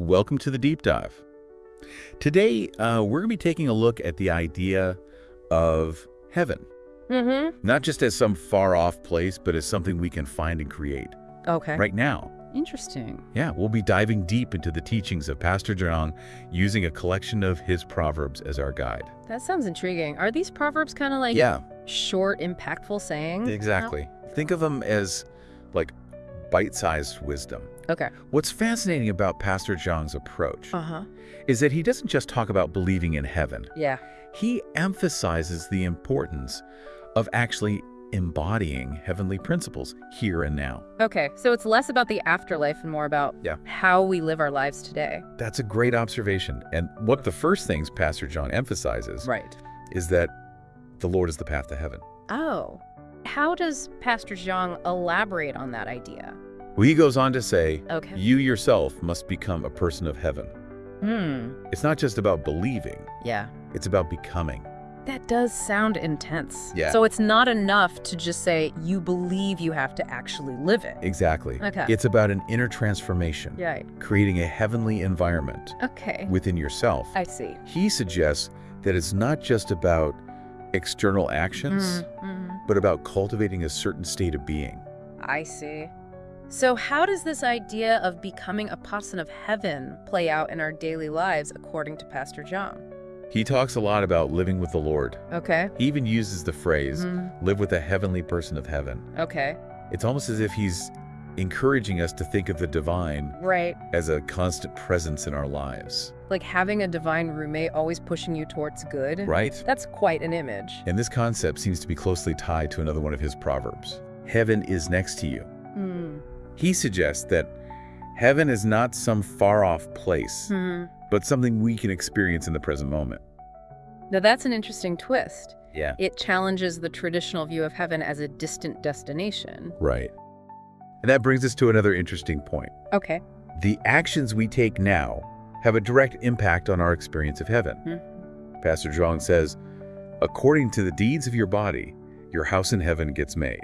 Welcome to the Deep Dive. Today, we're going to be taking a look at the idea of heaven. Not just as some far-off place, but as something we can find and create. Okay. Right now. Interesting. Yeah, we'll be diving deep into the teachings of Pastor Jeong using a collection of his proverbs as our guide. That sounds intriguing. Are these proverbs kind of like short, impactful sayings? Exactly. Think of them as like bite-sized wisdom. Okay. What's fascinating about Pastor Jeong's approach is that he doesn't just talk about believing in heaven. Yeah. He emphasizes the importance of actually embodying heavenly principles here and now. Okay, so it's less about the afterlife and more about how we live our lives today. That's a great observation. And what the first things Pastor Jeong emphasizes is that the Lord is the path to heaven. Oh. How does Pastor Jeong elaborate on that idea? Well, he goes on to say, you yourself must become a person of heaven. It's not just about believing. Yeah. It's about becoming. That does sound intense. Yeah. So it's not enough to just say you believe, you have to actually live it. Exactly. Okay. It's about an inner transformation. Right. Creating a heavenly environment within yourself. I see. He suggests that it's not just about external actions, but about cultivating a certain state of being. I see. So how does this idea of becoming a person of heaven play out in our daily lives according to Pastor Jeong? He talks a lot about living with the Lord. Okay. He even uses the phrase, live with a heavenly person of heaven. Okay. It's almost as if he's encouraging us to think of the divine as a constant presence in our lives. Like having a divine roommate always pushing you towards good. Right. That's quite an image. And this concept seems to be closely tied to another one of his proverbs. Heaven is next to you. He suggests that heaven is not some far-off place, but something we can experience in the present moment. Now that's an interesting twist. Yeah. It challenges the traditional view of heaven as a distant destination. Right. And that brings us to another interesting point. Okay. The actions we take now have a direct impact on our experience of heaven. Pastor Jeong says, according to the deeds of your body, your house in heaven gets made.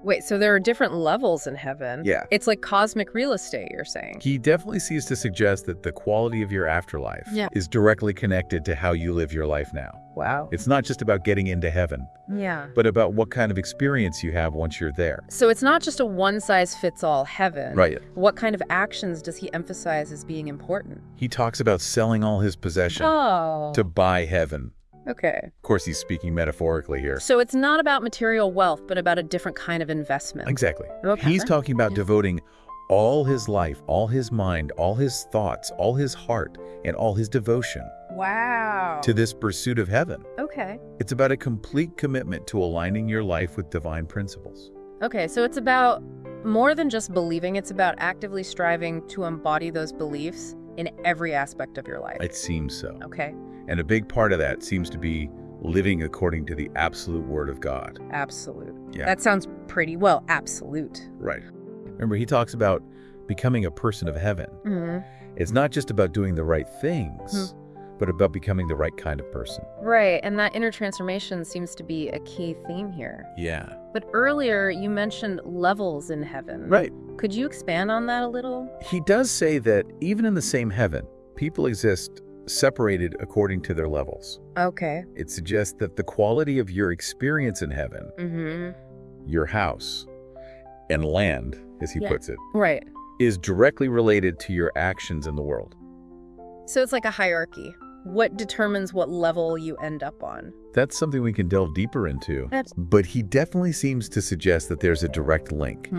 Wait, so there are different levels in heaven? Yeah. It's like cosmic real estate, you're saying? He definitely seems to suggest that the quality of your afterlife is directly connected to how you live your life now. Wow. It's not just about getting into heaven, but about what kind of experience you have once you're there. So it's not just a one-size-fits-all heaven. Right. What kind of actions does he emphasize as being important? He talks about selling all his possessions to buy heaven. Okay. Of course, he's speaking metaphorically here. So it's not about material wealth, but about a different kind of investment. Exactly. Okay. He's talking about devoting all his life, all his mind, all his thoughts, all his heart, and all his devotion to this pursuit of heaven. Okay. It's about a complete commitment to aligning your life with divine principles. Okay, so it's about more than just believing. It's about actively striving to embody those beliefs in every aspect of your life. It seems so. Okay. And a big part of that seems to be living according to the absolute word of God. Absolute. Yeah. That sounds pretty well absolute. Right. Remember, he talks about becoming a person of heaven. It's not just about doing the right things, but about becoming the right kind of person. Right, and that inner transformation seems to be a key theme here. Yeah. But earlier, you mentioned levels in heaven. Right. Could you expand on that a little? He does say that even in the same heaven, people exist separated according to their levels. Okay. It suggests that the quality of your experience in heaven, your house, and land, as he puts it, is directly related to your actions in the world. So it's like a hierarchy. What determines what level you end up on? That's something we can delve deeper into. But he definitely seems to suggest that there's a direct link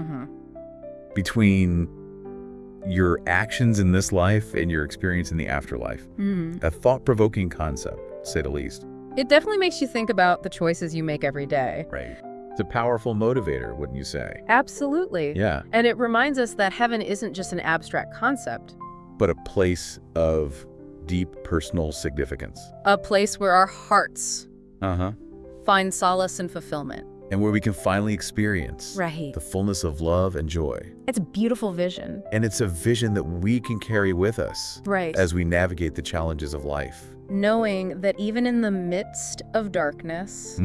between your actions in this life and your experience in the afterlife. A thought-provoking concept, to say the least. It definitely makes you think about the choices you make every day. Right. It's a powerful motivator, wouldn't you say? Absolutely. Yeah. And it reminds us that heaven isn't just an abstract concept, but a place of deep personal significance. A place where our hearts find solace and fulfillment. And where we can finally experience the fullness of love and joy. It's a beautiful vision. And it's a vision that we can carry with us as we navigate the challenges of life. Knowing that even in the midst of darkness,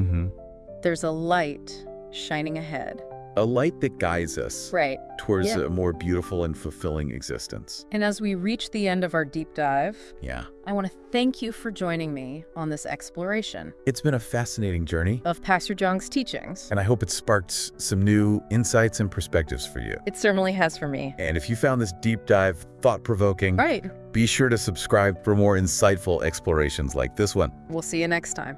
there's a light shining ahead. A light that guides us Right. towards Yeah. a more beautiful and fulfilling existence. And as we reach the end of our deep dive, Yeah. I want to thank you for joining me on this exploration It's been a fascinating journey, of Pastor Jeong's teachings. and I hope it sparked some new insights and perspectives for you. It certainly has for me. And if you found this deep dive thought-provoking, Right. be sure to subscribe for more insightful explorations like this one. We'll see you next time.